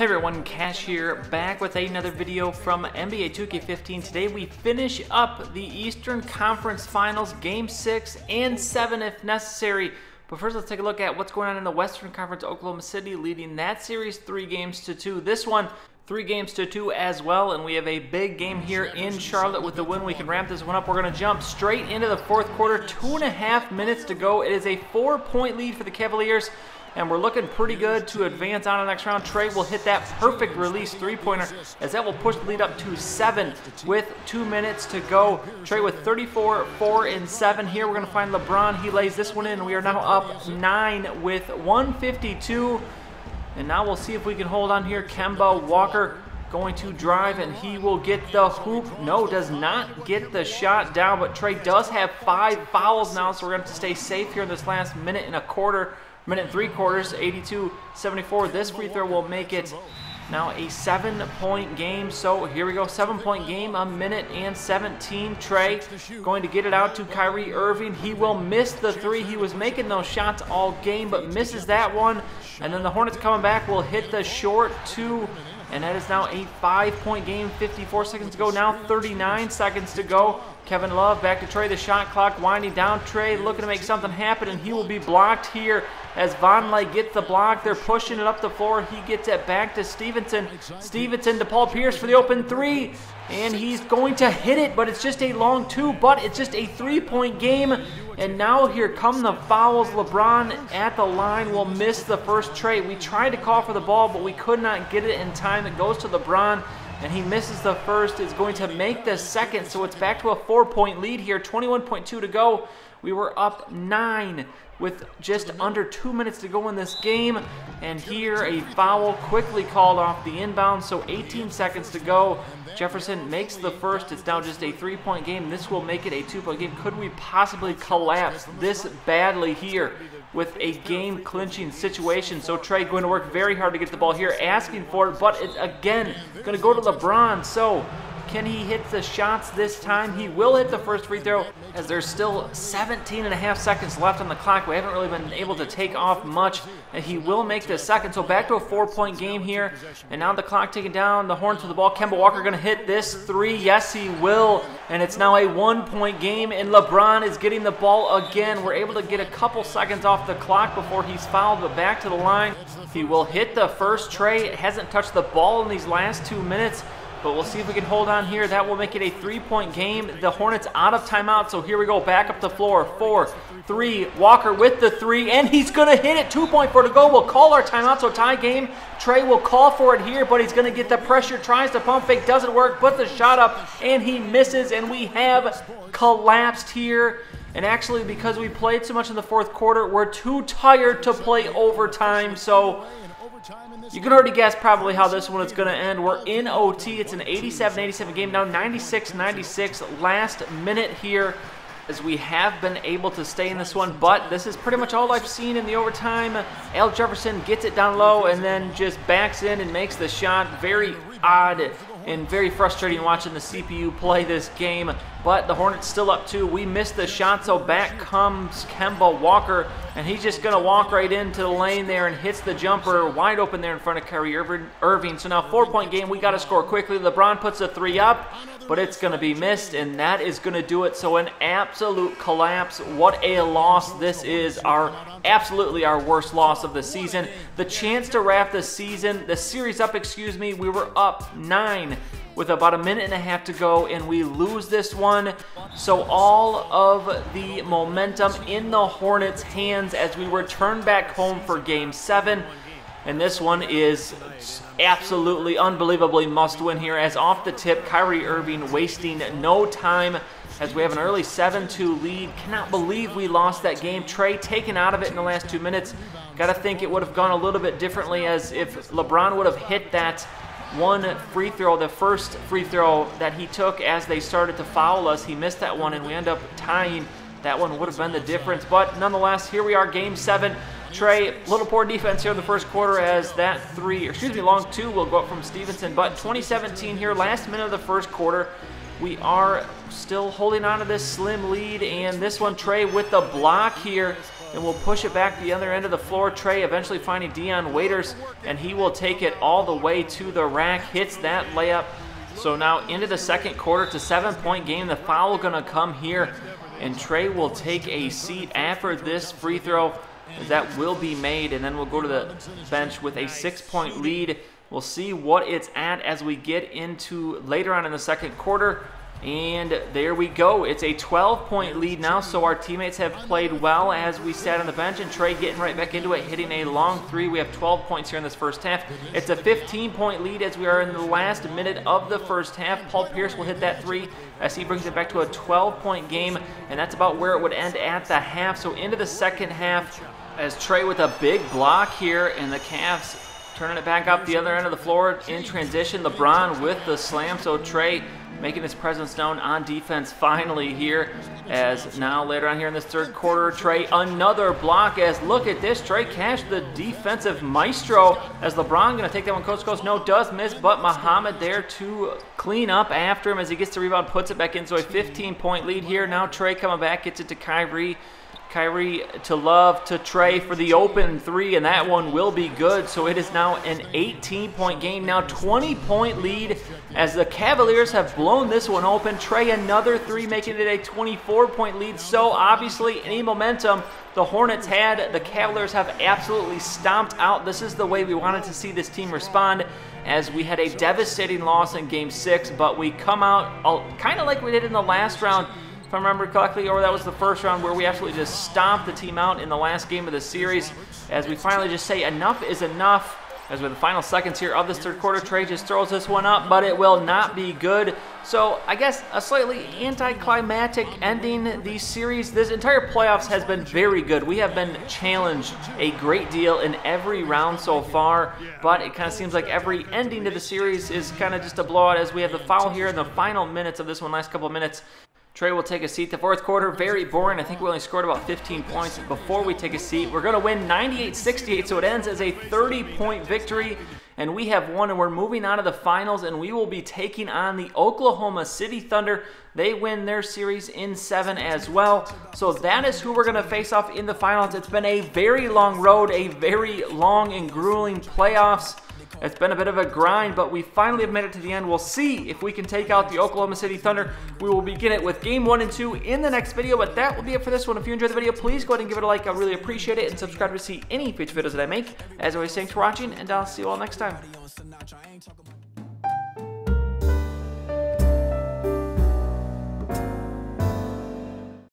Hey everyone, Cash here, back with another video from NBA 2K15. Today we finish up the Eastern Conference Finals, Game 6 and 7 if necessary. But first let's take a look at what's going on in the Western Conference. Oklahoma City leading that series 3-2. This one 3-2 as well, and we have a big game here in Charlotte. With the win, we can ramp this one up. We're going to jump straight into the fourth quarter. 2.5 minutes to go. It is a 4-point lead for the Cavaliers, and we're looking pretty good to advance on the next round. Trey will hit that perfect release three-pointer, as that will push the lead up to 7 with 2 minutes to go. Trey with 34, 4, and 7 here. We're going to find LeBron. He lays this one in. We are now up 9 with 1:52. And now we'll see if we can hold on here. Kemba Walker going to drive, and he will get the hoop. No, does not get the shot down, but Trey does have 5 fouls now, so we're going to have to stay safe here in this last minute and 3/4, 82-74. This free throw will make it now a 7-point game. So here we go, 7-point game, 1:17. Trey going to get it out to Kyrie Irving. He will miss the 3. He was making those shots all game, but misses that one. And then the Hornets coming back will hit the short 2. And that is now a 5-point game, 54 seconds to go. Now 39 seconds to go. Kevin Love back to Trey. The shot clock winding down. Trey looking to make something happen, and he will be blocked here as Vonleh gets the block. They're pushing it up the floor. He gets it back to Stevenson. Stevenson to Paul Pierce for the open 3. And he's going to hit it, but it's just a long 2. But it's just a 3-point game. And now here come the fouls. LeBron at the line will miss the first. Trey, we tried to call for the ball, but we could not get it in time. It goes to LeBron, and he misses the first. Is going to make the second, so it's back to a 4-point lead here. 21.2 to go. We were up 9 with just under 2 minutes to go in this game. And here a foul quickly called off the inbound, so 18 seconds to go. Jefferson makes the first. It's now just a 3-point game. This will make it a 2-point game. Could we possibly collapse this badly here with a game-clinching situation? So Trey going to work very hard to get the ball here, asking for it, but it's again going to go to LeBron. So can he hit the shots this time? He will hit the first free throw, as there's still 17.5 seconds left on the clock. We haven't really been able to take off much, and he will make the second. So back to a 4-point game here, and now the clock ticking down. The Hornets with the ball. Kemba Walker going to hit this 3. Yes, he will, and it's now a 1-point game, and LeBron is getting the ball again. We're able to get a couple seconds off the clock before he's fouled, but back to the line. He will hit the first. Trey hasn't touched the ball in these last 2 minutes. But we'll see if we can hold on here. That will make it a 3-point game. The Hornets out of timeout, so here we go. Back up the floor. 4, 3. Walker with the 3, and he's going to hit it. 2.4 to go. We'll call our timeout, so tie game. Trey will call for it here, but he's going to get the pressure. Tries to pump fake. Doesn't work. Puts the shot up, and he misses, and we have collapsed here. And actually, because we played so much in the fourth quarter, we're too tired to play overtime, so you can already guess probably how this one is going to end. We're in OT. It's an 87-87 game now, 96-96 last minute here, as we have been able to stay in this one. But this is pretty much all I've seen in the overtime. Al Jefferson gets it down low and then just backs in and makes the shot. Very odd and very frustrating watching the CPU play this game. But the Hornets still up 2. We missed the shot, so back comes Kemba Walker, and he's just going to walk right into the lane there and hits the jumper wide open there in front of Kyrie Irving. So now 4-point game. We got to score quickly. LeBron puts a 3 up, but it's going to be missed, and that is going to do it. So an absolute collapse. What a loss this is. Absolutely our worst loss of the season. The chance to wrap the series up, we were up 9 with about 1.5 minutes to go, and we lose this one. So all of the momentum in the Hornets' hands as we return back home for Game 7. And this one is absolutely unbelievably must win here, as off the tip, Kyrie Irving wasting no time as we have an early 7-2 lead. Cannot believe we lost that game. Trey taken out of it in the last 2 minutes. Got to think it would have gone a little bit differently, as if LeBron would have hit that one free throw, the first free throw that he took as they started to foul us. He missed that one, and we end up tying. That one would have been the difference. But nonetheless, here we are, Game 7. Trey, a little poor defense here in the first quarter, as that long 2 will go up from Stevenson. But 2017 here, last minute of the first quarter. We are still holding on to this slim lead, and this one, Trey with the block here. and we'll push it back the other end of the floor. Trey eventually finding Dion Waiters, and he will take it all the way to the rack, hits that layup. So now into the second quarter, it's a 7-point game. The foul gonna come here, and Trey will take a seat after this free throw. That will be made, and then we'll go to the bench with a 6-point lead. We'll see what it's at as we get into later on in the second quarter. And there we go. It's a 12-point lead now, so our teammates have played well as we sat on the bench, and Trey getting right back into it, hitting a long three. We have 12 points here in this first half. It's a 15-point lead as we are in the last minute of the first half. Paul Pierce will hit that three as he brings it back to a 12-point game, and that's about where it would end at the half. So into the second half as Trey with a big block here, and the Cavs turning it back up the other end of the floor in transition. LeBron with the slam, so Trey making his presence known on defense finally here, as now later on here in this third quarter, Trey another block, as look at this, Trey Cash, the defensive maestro, as LeBron going to take that one coast to coast. No, does miss, but Muhammad there to clean up after him as he gets the rebound, puts it back in. So a 15-point lead here. Now Trey coming back, gets it to Kyrie. Kyrie to Love to Trey for the open three, and that one will be good. So it is now an 18-point game, now 20-point lead as the Cavaliers have blown this one open. Trey another three, making it a 24-point lead. So obviously any momentum the Hornets had, the Cavaliers have absolutely stomped out. This is the way we wanted to see this team respond, as we had a devastating loss in Game 6, but we come out kind of like we did in the last round, if I remember correctly, or that was the first round, where we absolutely just stomped the team out in the last game of the series, as we finally just say enough is enough. As with the final seconds here of this third quarter, Trey just throws this one up, but it will not be good. So I guess a slightly anticlimactic ending the series. This entire playoffs has been very good. We have been challenged a great deal in every round so far, but it kind of seems like every ending to the series is kind of just a blowout, as we have the foul here in the final minutes of this one, last couple of minutes. Trey will take a seat. The fourth quarter, very boring. I think we only scored about 15 points before we take a seat. We're going to win 98-68, so it ends as a 30-point victory, and we have won, and we're moving on to the finals, and we will be taking on the Oklahoma City Thunder. They win their series in 7 as well. So that is who we're going to face off in the finals. It's been a very long road, a very long and grueling playoffs. It's been a bit of a grind, but we finally have made it to the end. We'll see if we can take out the Oklahoma City Thunder. We will begin it with Game 1 and 2 in the next video, but that will be it for this one. If you enjoyed the video, please go ahead and give it a like. I really appreciate it, and subscribe to see any future videos that I make. As always, thanks for watching, and I'll see you all next time.